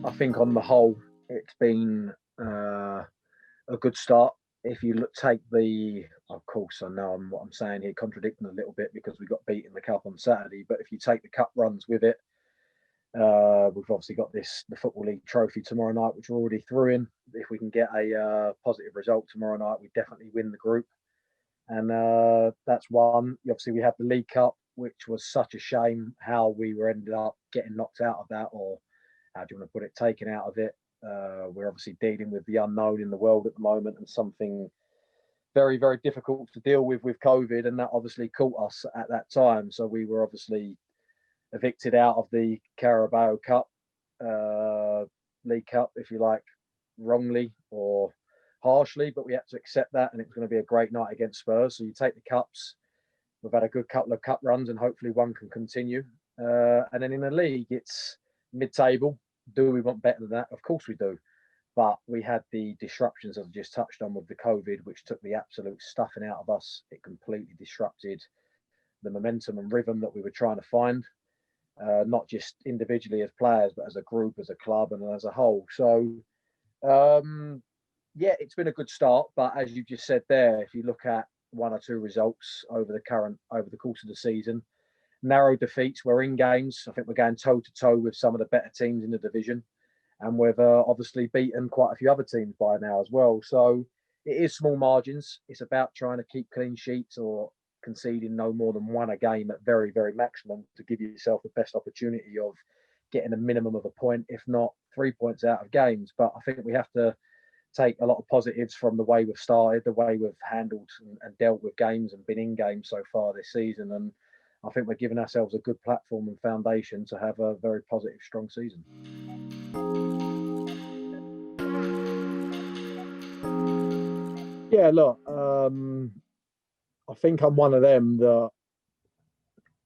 I think on the whole, it's been a good start. If you take the, of course, I know what I'm saying here contradicting a little bit because we got beat in the cup on Saturday. But if you take the cup runs with it, we've obviously got the Football League trophy tomorrow night, which we're already through in. If we can get a positive result tomorrow night, we definitely win the group, and that's one. Obviously, we have the League Cup, which was such a shame how we were ended up getting knocked out of that, or how do you want to put it, taken out of it. We're obviously dealing with the unknown in the world at the moment, and something very, very difficult to deal with COVID, and that obviously caught us at that time. So we were obviously evicted out of the Carabao Cup, League Cup, if you like, wrongly or harshly, but we had to accept that, and it was going to be a great night against Spurs. So you take the cups. We've had a good couple of cup runs, and hopefully one can continue. And then in the league, it's mid-table. Do we want better than that? Of course we do. But we had the disruptions, as I just touched on, with the COVID, which took the absolute stuffing out of us. It completely disrupted the momentum and rhythm that we were trying to find, not just individually as players, but as a group, as a club, and as a whole. So, yeah, it's been a good start. But as you just said there, if you look at one or two results over the course of the season, narrow defeats. We're in games. I think we're going toe to toe with some of the better teams in the division, and we've obviously beaten quite a few other teams by now as well. So it is small margins. It's about trying to keep clean sheets or conceding no more than one a game at very, very maximum to give yourself the best opportunity of getting a minimum of a point, if not 3 points out of games. But I think we have to take a lot of positives from the way we've started, the way we've handled and dealt with games and been in games so far this season. And I think we're giving ourselves a good platform and foundation to have a very positive, strong season. Yeah, look, I think I'm one of them that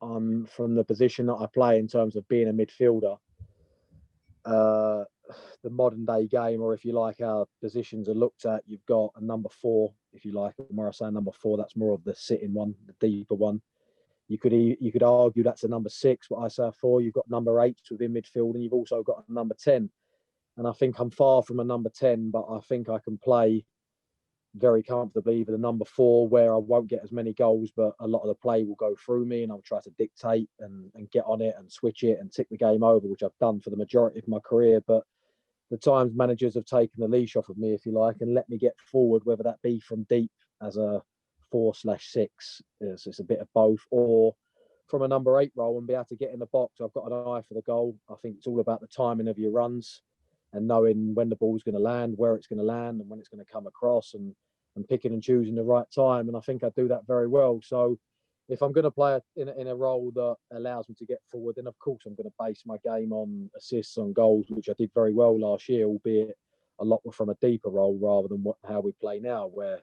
I'm from the position that I play in terms of being a midfielder. The modern day game, or if you like, our positions are looked at. You've got a number four, if you like. When I say number four, that's more of the sitting one, the deeper one. You could argue that's a number six, but I say a four. You've got number eight within midfield, and you've also got a number 10. And I think I'm far from a number 10, but I think I can play very comfortably with a number four, where I won't get as many goals, but a lot of the play will go through me, and I'll try to dictate and get on it and switch it and tick the game over, which I've done for the majority of my career. But the times managers have taken the leash off of me, if you like, and let me get forward, whether that be from deep as a 4/6, so it's a bit of both, or from a number 8 role and be able to get in the box. I've got an eye for the goal. I think it's all about the timing of your runs and knowing when the ball's going to land, where it's going to land, and when it's going to come across, and picking and choosing the right time. And I think I do that very well. So if I'm going to play in a role that allows me to get forward, then of course I'm going to base my game on assists, on goals, which I did very well last year, albeit a lot from a deeper role rather than how we play now, where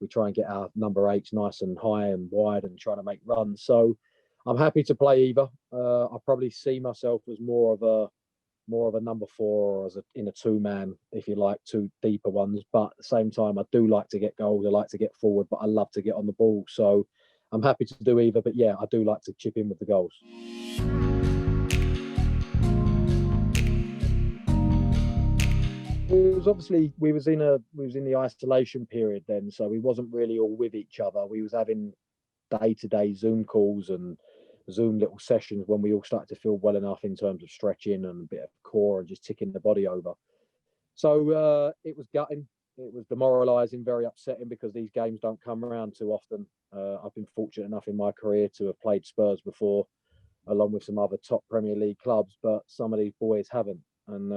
we try and get our number 8s nice and high and wide and trying to make runs. So I'm happy to play either. I probably see myself as more of a number 4, or in a 2-man, if you like, 2 deeper ones. But at the same time, I do like to get goals. I like to get forward, but I love to get on the ball. So I'm happy to do either. But yeah, I do like to chip in with the goals. It was obviously we was in the isolation period then, so we wasn't really all with each other. We was having day-to-day Zoom calls and Zoom little sessions when we all started to feel well enough in terms of stretching and a bit of core and just ticking the body over. So it was gutting. It was demoralising, very upsetting, because these games don't come around too often. I've been fortunate enough in my career to have played Spurs before, along with some other top Premier League clubs, but some of these boys haven't. And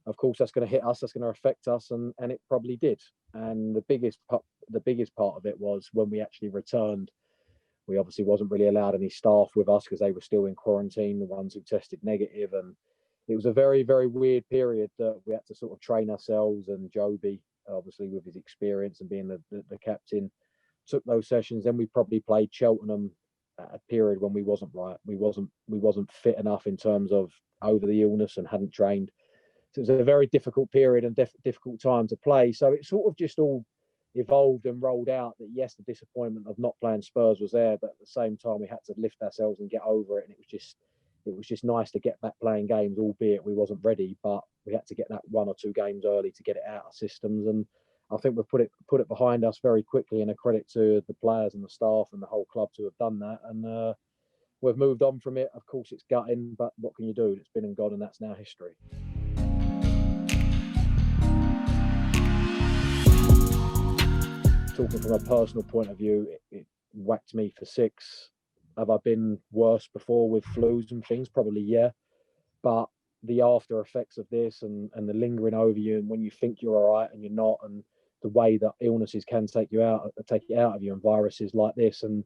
of course, that's going to hit us. That's going to affect us, and it probably did. And the biggest part of it was when we actually returned. We obviously wasn't really allowed any staff with us because they were still in quarantine, the ones who tested negative. And it was a very, very weird period that we had to sort of train ourselves. And Joby, obviously with his experience and being the captain, took those sessions. Then we probably played Cheltenham at a period when we wasn't right. We wasn't fit enough in terms of over the illness and hadn't trained. So it was a very difficult period and difficult time to play. So it sort of just all evolved and rolled out that, yes, the disappointment of not playing Spurs was there, but at the same time we had to lift ourselves and get over it. And it was just nice to get back playing games, albeit we wasn't ready, but we had to get that 1 or 2 games early to get it out of systems. And I think we've put it behind us very quickly, and a credit to the players and the staff and the whole club to have done that. And we've moved on from it. Of course, it's gutting, but what can you do? It's been and gone, and that's now history. Talking from a personal point of view, it whacked me for 6. Have I been worse before with flus and things? Probably, yeah. But the after effects of this and the lingering over you, and when you think you're all right and you're not, and the way that illnesses can take it out of you, and viruses like this, and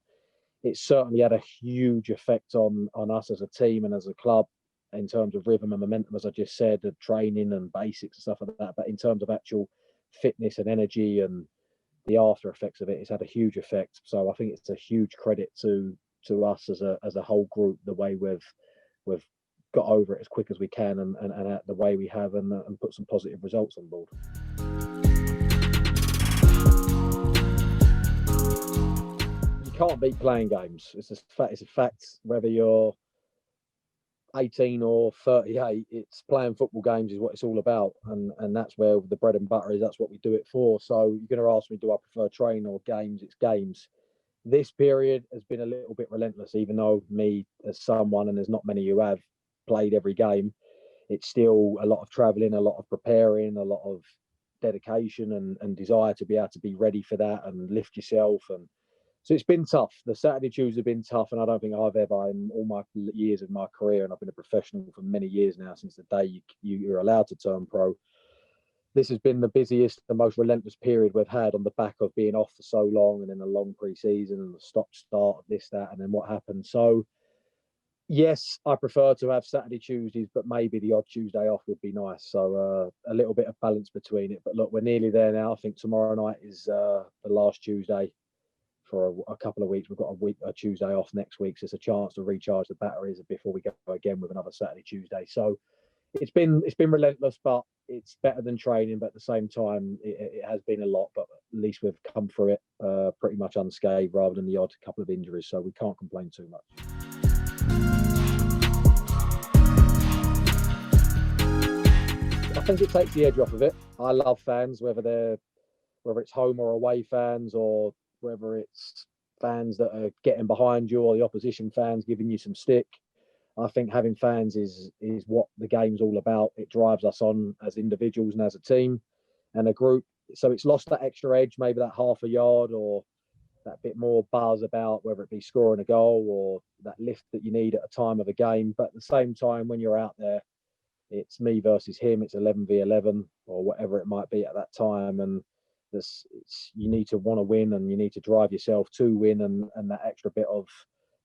it certainly had a huge effect on us as a team and as a club in terms of rhythm and momentum, as I just said, the training and basics and stuff like that. But in terms of actual fitness and energy and the after effects of it, it's had a huge effect. So I think it's a huge credit to us as a whole group, the way we've got over it as quick as we can, and the way we have, and put some positive results on board. You can't beat playing games. It's a fact. Whether you're 18 or 38, it's playing football games is what it's all about, and that's where the bread and butter is. That's what we do it for. So you're going to ask me, do I prefer training or games? It's games. This period has been a little bit relentless, even though me as someone, and there's not many who have played every game, it's still a lot of traveling, a lot of preparing, a lot of dedication and desire to be able to be ready for that and lift yourself. And so it's been tough. The Saturday Tuesday have been tough, and I don't think I've ever, in all my years of my career, and I've been a professional for many years now, since the day you're allowed to turn pro, this has been the busiest, the most relentless period we've had, on the back of being off for so long, and then a long pre-season and the stop-start of this, that, and then what happened. So yes, I prefer to have Saturday Tuesdays, but maybe the odd Tuesday off would be nice. So a little bit of balance between it. But look, we're nearly there now. I think tomorrow night is the last Tuesday for a couple of weeks. We've got a Tuesday off next week, so it's a chance to recharge the batteries before we go again with another Saturday Tuesday. So it's been relentless, but it's better than training. But at the same time, it has been a lot, but at least we've come through it pretty much unscathed, rather than the odd couple of injuries. So we can't complain too much. I think it takes the edge off of it. I love fans, whether it's home or away fans, or whether it's fans that are getting behind you, or the opposition fans giving you some stick. I think having fans is what the game's all about. It drives us on as individuals and as a team and a group. So it's lost that extra edge, maybe that half a yard or that bit more buzz about whether it be scoring a goal or that lift that you need at a time of a game. But at the same time, when you're out there, it's me versus him. It's 11v11 or whatever it might be at that time. And you need to want to win, and you need to drive yourself to win, and that extra bit of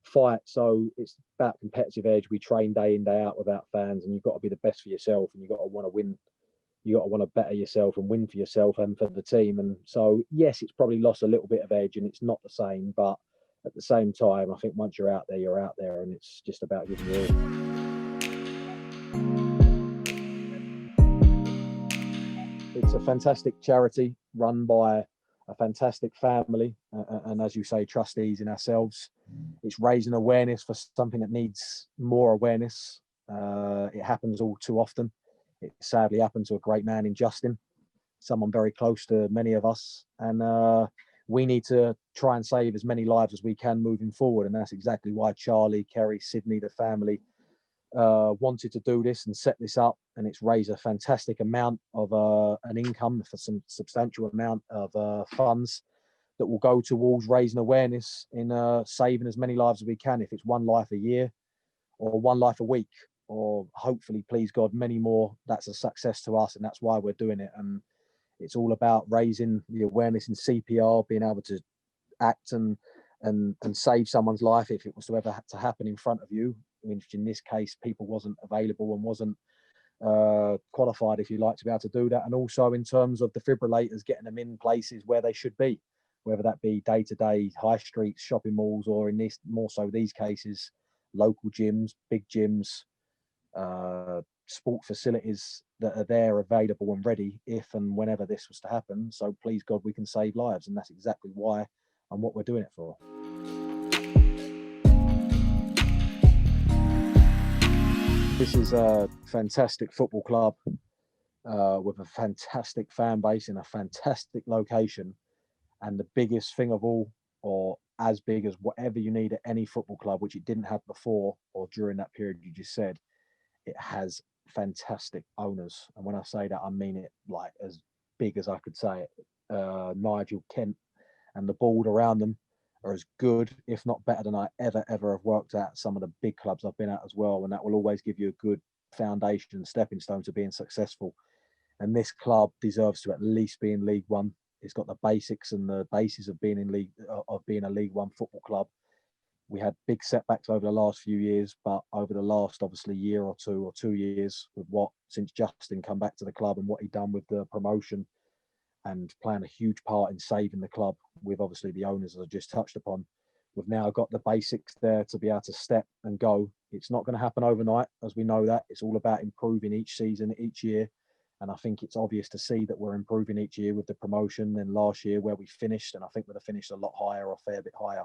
fight. So it's about competitive edge. We train day in, day out without fans, and you've got to be the best for yourself, and you've got to want to win. You got to want to better yourself and win for yourself and for the team. And so, yes, it's probably lost a little bit of edge, and it's not the same. But at the same time, I think once you're out there, you're out there, and it's just about giving you all. It's a fantastic charity run by a fantastic family, and as you say, trustees in ourselves. It's raising awareness for something that needs more awareness. It happens all too often. It sadly happened to a great man in Justin, someone very close to many of us, and we need to try and save as many lives as we can moving forward. And that's exactly why Charlie, Kerry, Sydney, the family wanted to do this and set this up, and it's raised a fantastic amount of an income for some substantial amount of funds that will go towards raising awareness in saving as many lives as we can. If it's one life a year or one life a week, or hopefully, please God, many more, that's a success to us, and that's why we're doing it. And it's all about raising the awareness in CPR, being able to act and save someone's life if it was to ever have to happen in front of you. Which in this case, people wasn't available and wasn't qualified, if you like, to be able to do that. And also in terms of defibrillators, getting them in places where they should be, whether that be day-to-day high streets, shopping malls, or in this, more so these cases, local gyms, big gyms, sport facilities that are there available and ready if and whenever this was to happen. So please God, we can save lives, and that's exactly why and what we're doing it for. This is a fantastic football club with a fantastic fan base in a fantastic location. And the biggest thing of all, or as big as whatever you need at any football club, which it didn't have before or during that period you just said, it has fantastic owners. And when I say that, I mean it like as big as I could say it. Nigel Kent and the board around them are as good, if not better, than I ever have worked at some of the big clubs I've been at as well. And that will always give you a good foundation and stepping stone to being successful. And this club deserves to at least be in League One. It's got the basics and the basis of being in League of being a League One football club. We had big setbacks over the last few years, but over the last obviously year or 2 years, with what since Justin come back to the club and what he done with the promotion and playing a huge part in saving the club with obviously the owners as I just touched upon. We've now got the basics there to be able to step and go. It's not going to happen overnight, as we know that. It's all about improving each season, each year. And I think it's obvious to see that we're improving each year with the promotion than last year where we finished. And I think we'd have finished a lot higher or a fair bit higher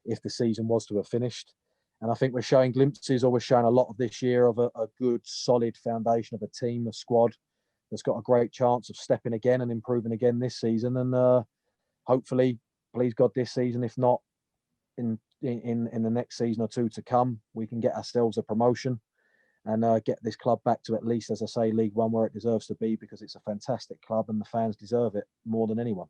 if the season was to have finished. And I think we're showing glimpses, or we're showing a lot of this year of a good, solid foundation of a team, a squad that's got a great chance of stepping again and improving again this season. And hopefully, please God, this season, if not in the next season or two to come, we can get ourselves a promotion and get this club back to at least, as I say, League One where it deserves to be, because it's a fantastic club and the fans deserve it more than anyone.